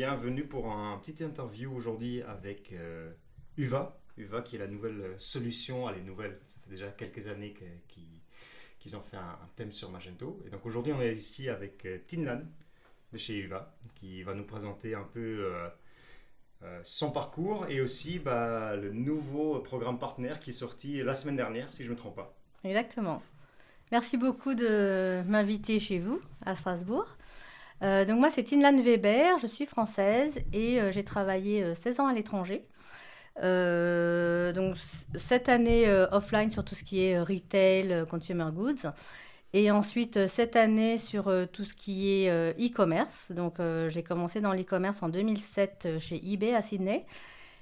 bienvenue pour un petit interview aujourd'hui avec UVA. UVA qui est la nouvelle solution, elle est nouvelle, ça fait déjà quelques années qu'ils ont fait un thème sur Magento. Et donc aujourd'hui on est ici avec Tinlan de chez UVA qui va nous présenter un peu son parcours et aussi le nouveau programme partenaire qui est sorti la semaine dernière si je ne me trompe pas. Exactement. Merci beaucoup de m'inviter chez vous à Strasbourg. Donc moi c'est Tinlan Weber, je suis française et j'ai travaillé 16 ans à l'étranger. Donc cette année offline sur tout ce qui est retail, consumer goods. Et ensuite, cette année, sur tout ce qui est e-commerce. Donc, j'ai commencé dans l'e-commerce en 2007 chez eBay à Sydney.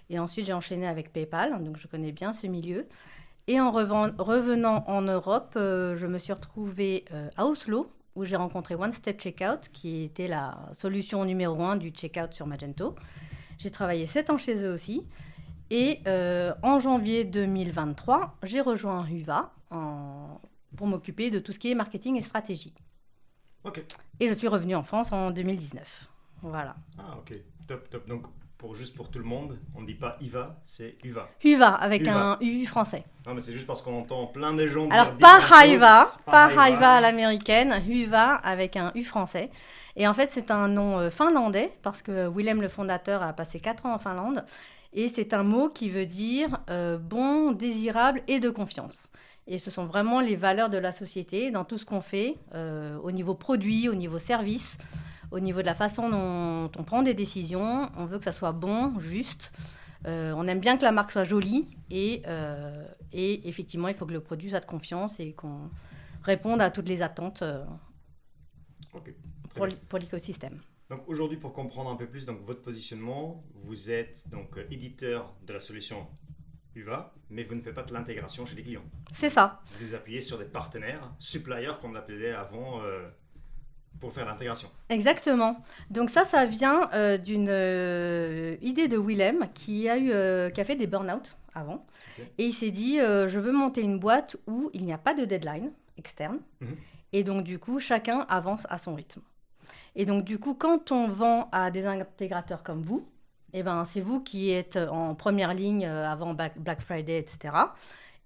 Et ensuite, j'ai enchaîné avec PayPal. Donc, je connais bien ce milieu. Et en revenant en Europe, je me suis retrouvée à Oslo, où j'ai rencontré One Step Checkout, qui était la solution numéro 1 du checkout sur Magento. J'ai travaillé 7 ans chez eux aussi. Et en janvier 2023, j'ai rejoint UVA pour m'occuper de tout ce qui est marketing et stratégie. Ok. Et je suis revenue en France en 2019. Voilà. Ah ok, top. Donc juste pour tout le monde, on ne dit pas IVA, c'est UVA. UVA avec un U français. Non mais c'est juste parce qu'on entend plein de gens Alors dire pas IVA, pas IVA à l'américaine, UVA avec un U français. Et en fait c'est un nom finlandais parce que Willem le fondateur a passé 4 ans en Finlande. Et c'est un mot qui veut dire bon, désirable et de confiance. Et ce sont vraiment les valeurs de la société dans tout ce qu'on fait, au niveau produit, au niveau service, au niveau de la façon dont on prend des décisions. On veut que ça soit bon, juste. On aime bien que la marque soit jolie et effectivement, il faut que le produit soit de confiance et qu'on réponde à toutes les attentes pour l'écosystème. Donc aujourd'hui, pour comprendre un peu plus donc, votre positionnement, vous êtes donc éditeur de la solution UVA, mais vous ne faites pas de l'intégration chez les clients. C'est ça. Vous appuyez sur des partenaires, suppliers comme on appelait avant, pour faire l'intégration. Exactement. Donc ça vient d'une idée de Willem qui a fait des burn-out avant. Okay. Et il s'est dit, je veux monter une boîte où il n'y a pas de deadline externe. Et donc du coup, chacun avance à son rythme. Et donc du coup, quand on vend à des intégrateurs comme vous, eh ben, c'est vous qui êtes en première ligne avant Black Friday, etc.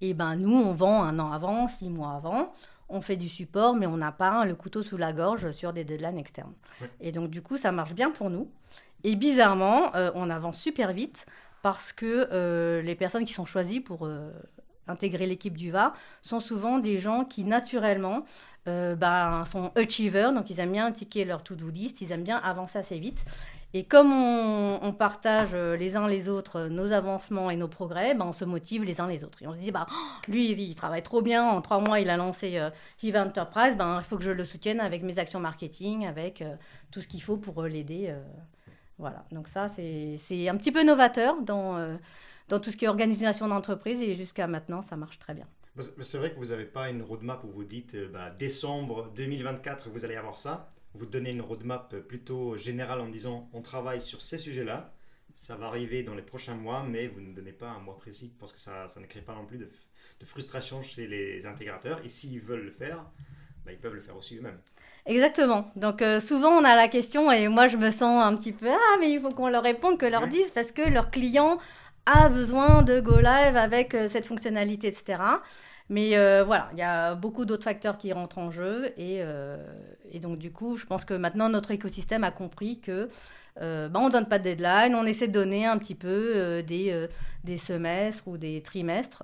Et ben, nous, on vend 1 an avant, 6 mois avant. On fait du support, mais on n'a pas le couteau sous la gorge sur des deadlines externes. Ouais. Et donc, du coup, ça marche bien pour nous. Et bizarrement, on avance super vite parce que les personnes qui sont choisies pour intégrer l'équipe d'UVA sont souvent des gens qui, naturellement, sont achievers. Donc, ils aiment bien ticker leur to-do list. Ils aiment bien avancer assez vite. Et comme on partage les uns les autres nos avancements et nos progrès, on se motive les uns les autres. Et on se dit, lui, il travaille trop bien. En 3 mois, il a lancé UVA Enterprise. Il faut que je le soutienne avec mes actions marketing, avec tout ce qu'il faut pour l'aider. Voilà. Donc ça, c'est un petit peu novateur dans tout ce qui est organisation d'entreprise. Et jusqu'à maintenant, ça marche très bien. C'est vrai que vous n'avez pas une roadmap où vous dites décembre 2024, vous allez avoir ça. Vous donnez une roadmap plutôt générale en disant on travaille sur ces sujets-là, ça va arriver dans les prochains mois, mais vous ne donnez pas un mois précis parce que ça ne crée pas non plus de frustration chez les intégrateurs. Et s'ils veulent le faire, ils peuvent le faire aussi eux-mêmes. Exactement. Donc souvent on a la question et moi je me sens un petit peu mais il faut qu'on leur réponde, que leur dise parce que leur client a besoin de go live avec cette fonctionnalité, etc. Mais voilà, il y a beaucoup d'autres facteurs qui rentrent en jeu et donc du coup, je pense que maintenant notre écosystème a compris que on donne pas de deadline, on essaie de donner un petit peu des semestres ou des trimestres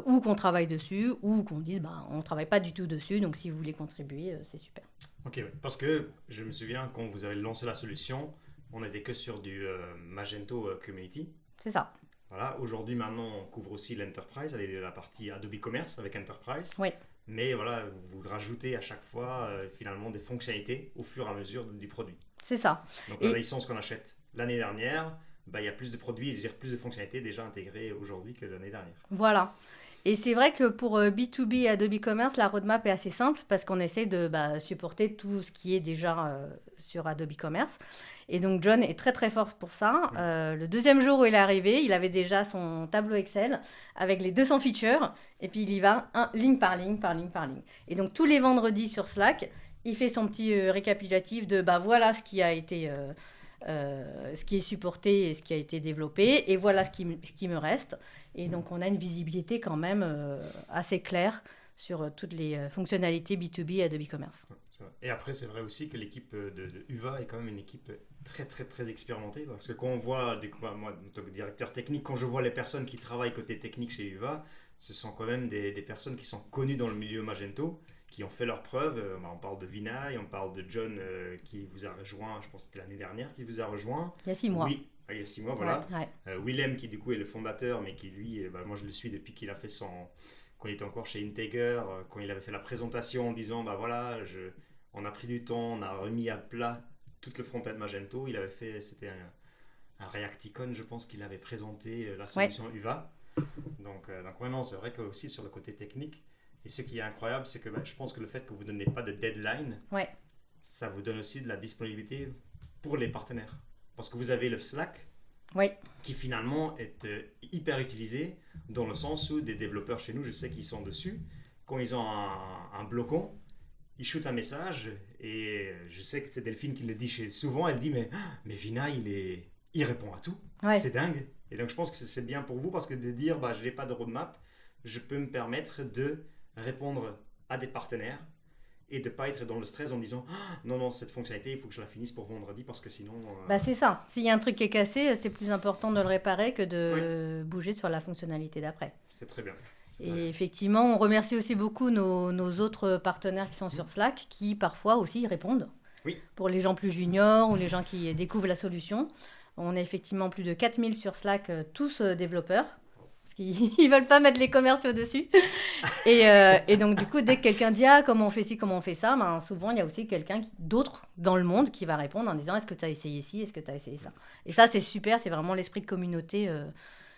ou qu'on travaille dessus ou qu'on dise on travaille pas du tout dessus. Donc si vous voulez contribuer, c'est super. Ok, parce que je me souviens quand vous avez lancé la solution, on n'était que sur du Magento Community. C'est ça. Voilà, aujourd'hui, maintenant, on couvre aussi l'Enterprise, la partie Adobe Commerce avec Enterprise. Oui. Mais voilà, vous rajoutez à chaque fois finalement des fonctionnalités au fur et à mesure du produit. C'est ça. Donc la licence qu'on achète l'année dernière, il y a plus de produits, c'est-à-dire plus de fonctionnalités déjà intégrées aujourd'hui que l'année dernière. Voilà. Et c'est vrai que pour B2B et Adobe Commerce, la roadmap est assez simple parce qu'on essaie de supporter tout ce qui est déjà sur Adobe Commerce. Et donc, John est très, très fort pour ça. Le deuxième jour où il est arrivé, il avait déjà son tableau Excel avec les 200 features. Et puis, il y va ligne par ligne, par ligne, par ligne. Et donc, tous les vendredis sur Slack, il fait son petit récapitulatif de voilà ce qui a été ce qui est supporté et ce qui a été développé, et voilà ce qui me reste. Et donc, on a une visibilité quand même assez claire sur toutes les fonctionnalités B2B et Adobe Commerce. Et après, c'est vrai aussi que l'équipe de UVA est quand même une équipe très, très, très expérimentée. Parce que quand on voit, moi, en tant que directeur technique, quand je vois les personnes qui travaillent côté technique chez UVA, ce sont quand même des personnes qui sont connues dans le milieu Magento, qui ont fait leurs preuves. On parle de Vinay, on parle de John qui vous a rejoint, je pense que c'était l'année dernière, qui vous a rejoint. Il y a 6 mois. Oui, il y a 6 mois, voilà. Ouais. Willem, qui du coup est le fondateur, mais qui lui, moi je le suis depuis qu'il a fait quand il était encore chez Integer, quand il avait fait la présentation en disant, on a pris du temps, on a remis à plat tout le front-end Magento. Il avait fait, c'était un Reacticon, je pense qu'il avait présenté la solution UVA. Donc non, c'est vrai que aussi sur le côté technique, et ce qui est incroyable, c'est que je pense que le fait que vous ne donnez pas de deadline, ça vous donne aussi de la disponibilité pour les partenaires. Parce que vous avez le Slack, qui finalement est hyper utilisé, dans le sens où des développeurs chez nous, je sais qu'ils sont dessus, quand ils ont un blocon, ils shootent un message, et je sais que c'est Delphine qui le dit souvent, elle dit mais Vina, il répond à tout, c'est dingue. Et donc je pense que c'est bien pour vous, parce que de dire je n'ai pas de roadmap, je peux me permettre de répondre à des partenaires et de ne pas être dans le stress en disant non, cette fonctionnalité, il faut que je la finisse pour vendredi, parce que sinon... c'est ça. S'il y a un truc qui est cassé, c'est plus important de le réparer que de bouger sur la fonctionnalité d'après. C'est très bien. Et effectivement, on remercie aussi beaucoup nos autres partenaires qui sont sur Slack, qui parfois aussi répondent. Oui. Pour les gens plus juniors ou les gens qui découvrent la solution. On est effectivement plus de 4000 sur Slack, tous développeurs. Ils veulent pas mettre les commerciaux dessus. Et donc, du coup, dès que quelqu'un dit comment on fait ci, comment on fait ça, souvent, il y a aussi quelqu'un d'autre dans le monde qui va répondre en disant est-ce que tu as essayé ci, est-ce que tu as essayé ça. Et ça, c'est super, c'est vraiment l'esprit de communauté.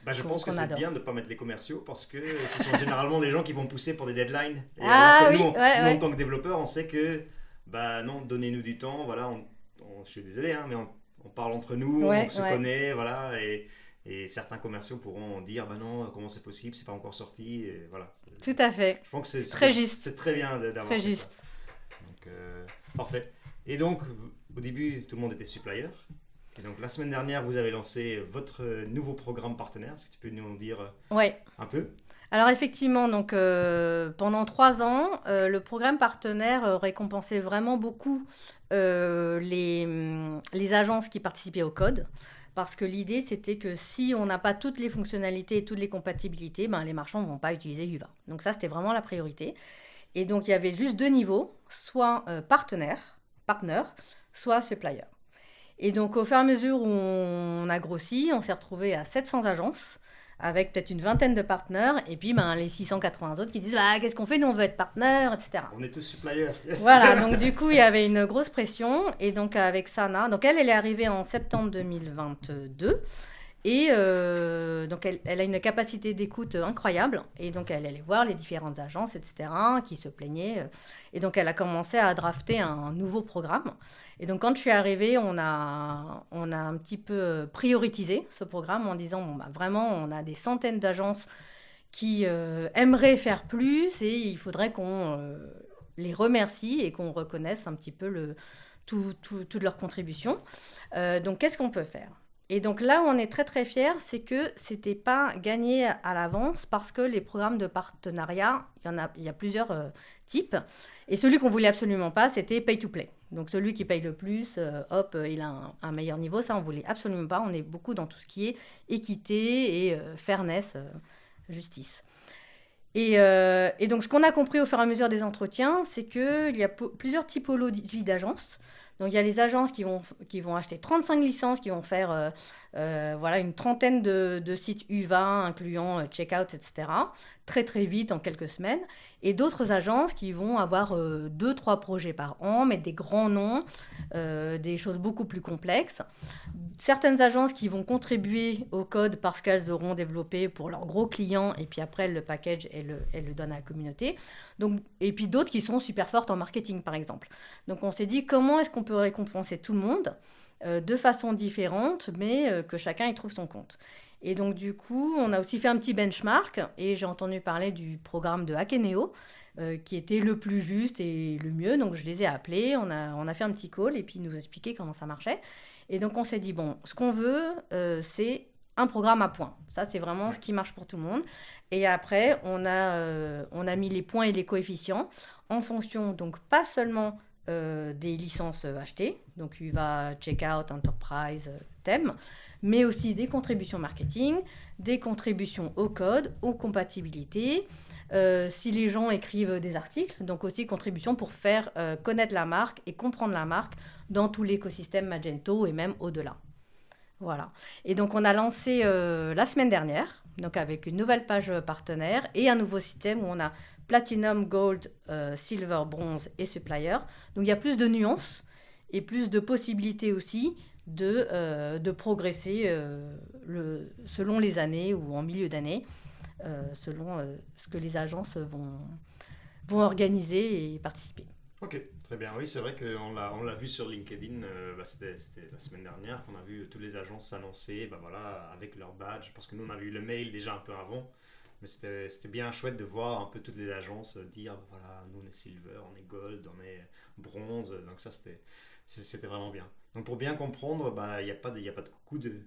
Je pense que c'est bien de ne pas mettre les commerciaux, parce que ce sont généralement les gens qui vont pousser pour des deadlines. Et nous, en tant que développeurs, on sait que non, donnez-nous du temps. Voilà, je suis désolé, mais on parle entre nous, on se connaît, voilà, et certains commerciaux pourront dire non, comment c'est possible, c'est pas encore sorti, et voilà. Tout à fait. Je pense que c'est très juste. C'est très bien d'avoir très fait juste. Ça. Donc parfait. Et donc au début, tout le monde était supplier. Et donc la semaine dernière, vous avez lancé votre nouveau programme partenaire. Est-ce que tu peux nous en dire un peu ? Alors effectivement, donc, pendant 3 ans, le programme partenaire récompensait vraiment beaucoup les agences qui participaient au code. Parce que l'idée, c'était que si on n'a pas toutes les fonctionnalités et toutes les compatibilités, les marchands ne vont pas utiliser UVA. Donc ça, c'était vraiment la priorité. Et donc, il y avait juste 2 niveaux, soit partner, soit supplier. Et donc, au fur et à mesure où on a grossi, on s'est retrouvé à 700 agences, avec peut-être une vingtaine de partenaires, et puis les 680 autres qui disent qu'est-ce qu'on fait, nous on veut être partenaire, etc. On est tous suppliers. Yes. Voilà, donc du coup il y avait une grosse pression, et donc avec Sana, donc elle est arrivée en septembre 2022, et donc elle a une capacité d'écoute incroyable, et donc elle allait voir les différentes agences, etc., qui se plaignaient, et donc elle a commencé à drafter un nouveau programme. Et donc quand je suis arrivée, on a un petit peu prioritisé ce programme en disant vraiment on a des centaines d'agences qui aimeraient faire plus, et il faudrait qu'on les remercie et qu'on reconnaisse un petit peu toute leur contribution. Donc qu'est-ce qu'on peut faire ? Et donc là où on est très très fiers, c'est que c'était pas gagné à l'avance, parce que les programmes de partenariat, il y a plusieurs types. Et celui qu'on voulait absolument pas, c'était pay to play. Donc celui qui paye le plus, il a un meilleur niveau. Ça, on voulait absolument pas. On est beaucoup dans tout ce qui est équité et fairness, justice. Et donc ce qu'on a compris au fur et à mesure des entretiens, c'est qu'il y a plusieurs typologies d'agences. Donc, il y a les agences qui vont acheter 35 licences, qui vont faire une trentaine de sites UVA, incluant checkout, etc., très, très vite, en quelques semaines. Et d'autres agences qui vont avoir 2-3 projets par an, mettre des grands noms, des choses beaucoup plus complexes. Certaines agences qui vont contribuer au code parce qu'elles auront développé pour leurs gros clients, et puis après, le package, elles le donnent à la communauté. Donc, et puis d'autres qui sont super fortes en marketing, par exemple. Donc, on s'est dit, comment est-ce qu'on peut récompenser tout le monde de façon différente, mais que chacun y trouve son compte. Et donc, du coup, on a aussi fait un petit benchmark, et j'ai entendu parler du programme de Hackeneo, qui était le plus juste et le mieux. Donc, je les ai appelés, on a fait un petit call, et puis ils nous expliquaient comment ça marchait. Et donc, on s'est dit, bon, ce qu'on veut, c'est un programme à points. Ça, c'est vraiment ce qui marche pour tout le monde. Et après, on a mis les points et les coefficients en fonction, donc pas seulement des licences achetées, donc UVA, Checkout, Enterprise, thème, mais aussi des contributions marketing, des contributions au code, aux compatibilités, si les gens écrivent des articles, donc aussi contributions pour faire connaître la marque et comprendre la marque dans tout l'écosystème Magento et même au-delà. Voilà. Et donc, on a lancé la semaine dernière, donc avec une nouvelle page partenaire et un nouveau système où on a Platinum, Gold, Silver, Bronze et Supplier. Donc, il y a plus de nuances et plus de possibilités aussi de progresser selon les années ou en milieu d'année, selon ce que les agences vont organiser et participer. Ok, très bien. Oui, c'est vrai qu'on l'a vu sur LinkedIn, c'était la semaine dernière qu'on a vu toutes les agences s'annoncer voilà, avec leur badge, parce que nous on a vu le mail déjà un peu avant, mais c'était bien chouette de voir un peu toutes les agences dire voilà, nous on est silver, on est gold, on est bronze, donc ça c'était vraiment bien. Donc pour bien comprendre, il n'y a pas de coup de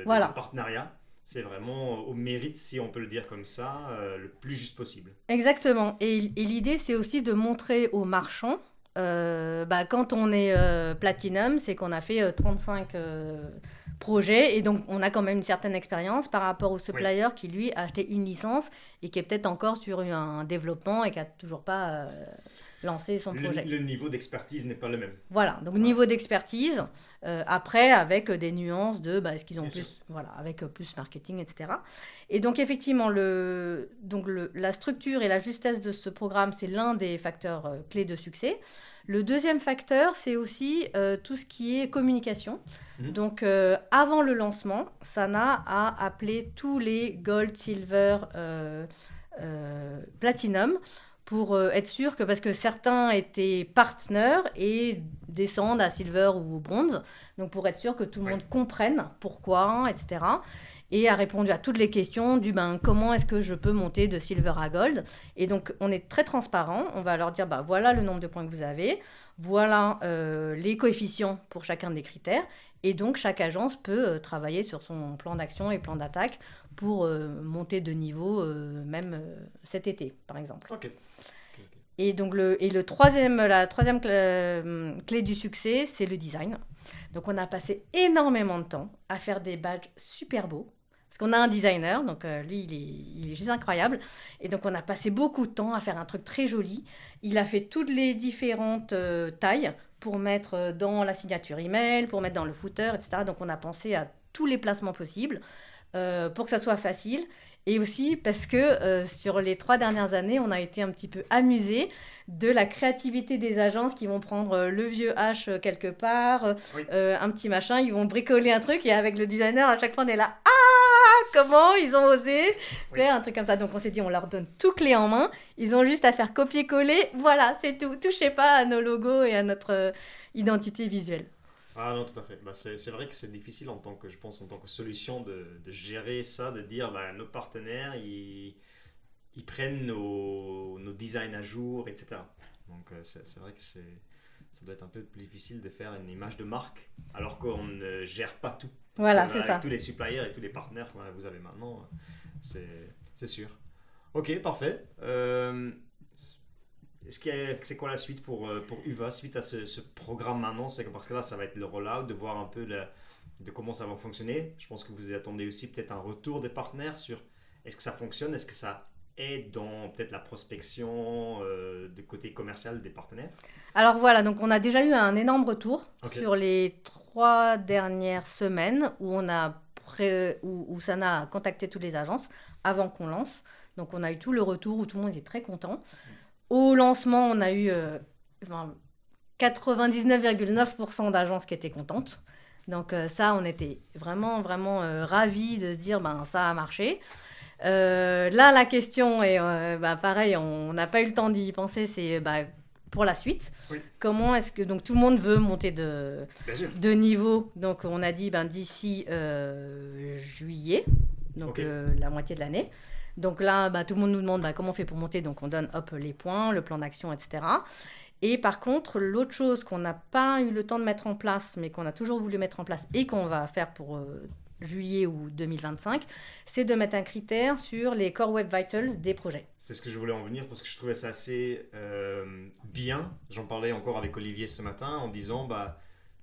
Voilà. partenariat. C'est vraiment au mérite, si on peut le dire comme ça, le plus juste possible. Exactement. Et l'idée, c'est aussi de montrer aux marchands, quand on est Platinum, c'est qu'on a fait 35 projets et donc on a quand même une certaine expérience par rapport au supplier qui, lui, a acheté une licence et qui est peut-être encore sur un développement et qui n'a toujours pas lancé son projet. Le niveau d'expertise n'est pas le même. Voilà, donc niveau d'expertise, après avec des nuances de est-ce qu'ils ont avec plus marketing, etc. Et donc effectivement, la structure et la justesse de ce programme, c'est l'un des facteurs clés de succès. Le deuxième facteur, c'est aussi tout ce qui est communication. Donc avant le lancement, Sana a appelé tous les Gold, Silver, Platinum pour être sûr parce que certains étaient partenaires et descendent à silver ou bronze, donc pour être sûr que tout le monde comprenne pourquoi, etc. Et a répondu à toutes les questions du comment est-ce que je peux monter de silver à gold. Et donc on est très transparent, on va leur dire voilà le nombre de points que vous avez, voilà les coefficients pour chacun des critères, et donc chaque agence peut travailler sur son plan d'action et plan d'attaque pour monter de niveau même cet été par exemple. Ok. Et donc la troisième clé du succès, c'est le design. Donc on a passé énormément de temps à faire des badges super beaux. Parce qu'on a un designer, donc lui, il est juste incroyable. Et donc on a passé beaucoup de temps à faire un truc très joli. Il a fait toutes les différentes tailles pour mettre dans la signature email, pour mettre dans le footer, etc. Donc on a pensé à tous les placements possibles pour que ça soit facile. Et aussi parce que sur les 3 dernières années, on a été un petit peu amusés de la créativité des agences qui vont prendre le vieux H quelque part, un petit machin, ils vont bricoler un truc et avec le designer, à chaque fois, on est là « Ah, comment ils ont osé faire un truc comme ça ?» Donc on s'est dit, on leur donne tout clé en main, ils ont juste à faire copier-coller, voilà, c'est tout. Touchez pas à nos logos et à notre identité visuelle. Ah non, tout à fait. C'est vrai que c'est difficile en tant que solution de gérer ça, de dire nos partenaires, ils prennent nos designs à jour, etc. Donc c'est vrai que ça doit être un peu plus difficile de faire une image de marque alors qu'on ne gère pas tout. Voilà, c'est ça. Avec tous les suppliers et tous les partenaires que vous avez maintenant, c'est sûr. Ok, parfait. C'est quoi la suite pour UVA suite à ce programme maintenant? C'est parce que là, ça va être le rollout, de voir un peu de comment ça va fonctionner. Je pense que vous attendez aussi peut-être un retour des partenaires sur est-ce que ça fonctionne, est-ce que ça aide dans peut-être la prospection du côté commercial des partenaires? Alors voilà, donc on a déjà eu un énorme retour sur les 3 dernières semaines où où Sana a contacté toutes les agences avant qu'on lance. Donc on a eu tout le retour où tout le monde est très content. Au lancement, on a eu 99,9% d'agences qui étaient contentes. Donc ça, on était vraiment, vraiment ravis de se dire ça a marché. Là, la question est pareil, on n'a pas eu le temps d'y penser, c'est pour la suite. Oui. Comment est-ce que donc tout le monde veut monter de niveau? Donc on a dit d'ici juillet, donc la moitié de l'année. Donc là, tout le monde nous demande comment on fait pour monter. Donc on donne les points, le plan d'action, etc. Et par contre, l'autre chose qu'on n'a pas eu le temps de mettre en place, mais qu'on a toujours voulu mettre en place et qu'on va faire pour juillet ou 2025, c'est de mettre un critère sur les Core Web Vitals des projets. C'est ce que je voulais en venir parce que je trouvais ça assez bien. J'en parlais encore avec Olivier ce matin en disant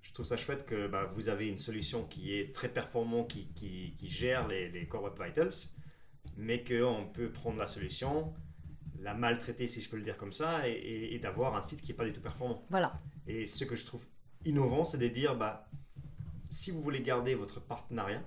je trouve ça chouette que vous avez une solution qui est très performante, qui gère les Core Web Vitals, mais qu'on peut prendre la solution, la maltraiter si je peux le dire comme ça, et d'avoir un site qui n'est pas du tout performant. Voilà. Et ce que je trouve innovant, c'est de dire si vous voulez garder votre partenariat,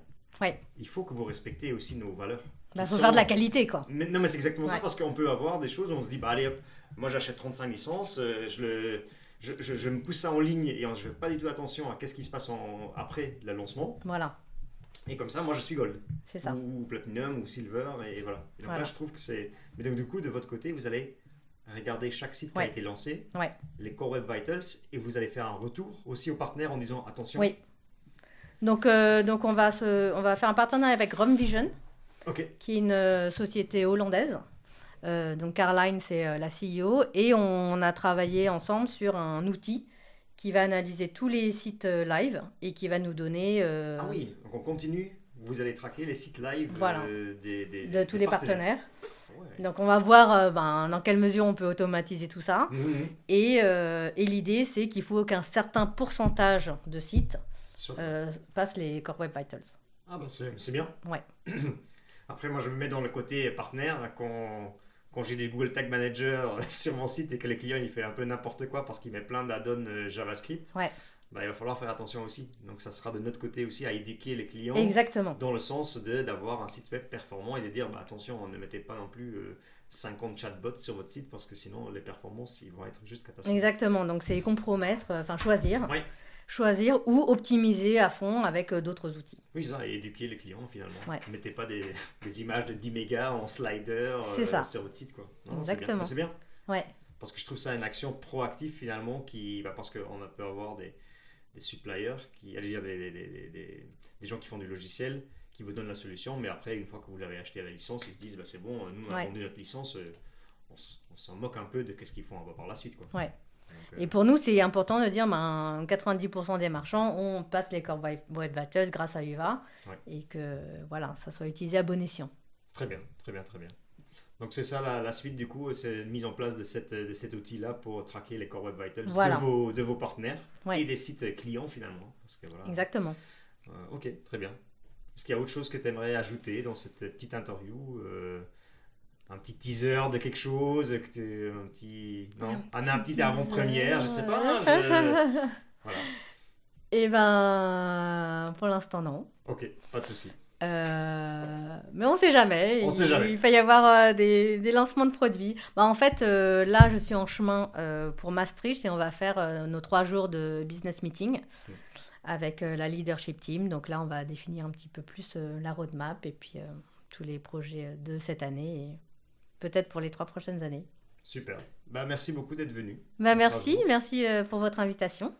il faut que vous respectez aussi nos valeurs. Il faut faire de la qualité, quoi. Non, mais c'est exactement ça, parce qu'on peut avoir des choses où on se dit, allez hop, moi j'achète 35 licences, je me pousse ça en ligne et je ne fais pas du tout attention à qu'est-ce qui se passe après le lancement. Voilà. Et comme ça, moi je suis gold. C'est ça. Ou platinum, ou silver, et voilà. Et donc là, je trouve que c'est... Mais donc du coup, de votre côté, vous allez regarder chaque site qui a été lancé, les Core Web Vitals, et vous allez faire un retour aussi aux partenaires en disant, attention. Oui. Donc on va faire un partenariat avec Rum Vision, qui est une société hollandaise. Donc Caroline, c'est la CEO, et on a travaillé ensemble sur un outil qui va analyser tous les sites live et qui va nous donner... Ah oui, donc on continue, vous allez traquer les sites live de tous les partenaires. Ouais. Donc on va voir dans quelle mesure on peut automatiser tout ça. Et l'idée, c'est qu'il faut qu'un certain pourcentage de sites passent les Core Web Vitals. Ah c'est bien. Ouais. Après, moi je me mets dans le côté partenaire quand j'ai des Google Tag Manager sur mon site et que le client il fait un peu n'importe quoi parce qu'il met plein d'add-ons JavaScript, il va falloir faire attention aussi. Donc ça sera de notre côté aussi à éduquer les clients. Exactement. Dans le sens d'avoir un site web performant et de dire attention, ne mettez pas non plus 50 chatbots sur votre site parce que sinon les performances ils vont être juste catastrophiques. Exactement, donc c'est compromettre, choisir. Oui. Choisir ou optimiser à fond avec d'autres outils. Oui, ça, et éduquer les clients finalement. Ne mettez pas des images de 10 mégas en slider sur votre site, quoi. Non, exactement. C'est bien. Ouais. Parce que je trouve ça une action proactive finalement parce qu'on peut avoir des suppliers, des gens qui font du logiciel, qui vous donnent la solution, mais après, une fois que vous l'avez acheté à la licence, ils se disent c'est bon, nous on a vendu notre licence, on s'en moque un peu de ce qu'ils font par la suite, quoi. Ouais. Donc, et pour nous, c'est important de dire 90% des marchands, on passe les Core Web Vitals grâce à UVA et que ça soit utilisé à bon escient. Très bien, très bien, très bien. Donc c'est ça la suite du coup, c'est une mise en place de cet outil-là pour traquer les Core Web Vitals de vos partenaires et des sites clients finalement. Parce que, exactement. Ok, très bien. Est-ce qu'il y a autre chose que tu aimerais ajouter dans cette petite interview un petit teaser de quelque chose, un petit avant-première, je sais pas. Voilà. Eh pour l'instant non. Ok, pas de souci. Mais on sait jamais. Il peut y avoir des lancements de produits. En fait, là, je suis en chemin pour Maastricht et on va faire nos 3 jours de business meeting avec la leadership team. Donc là, on va définir un petit peu plus la roadmap et puis tous les projets de cette année et peut-être pour les 3 prochaines années. Super. Merci beaucoup d'être venu. Merci pour votre invitation.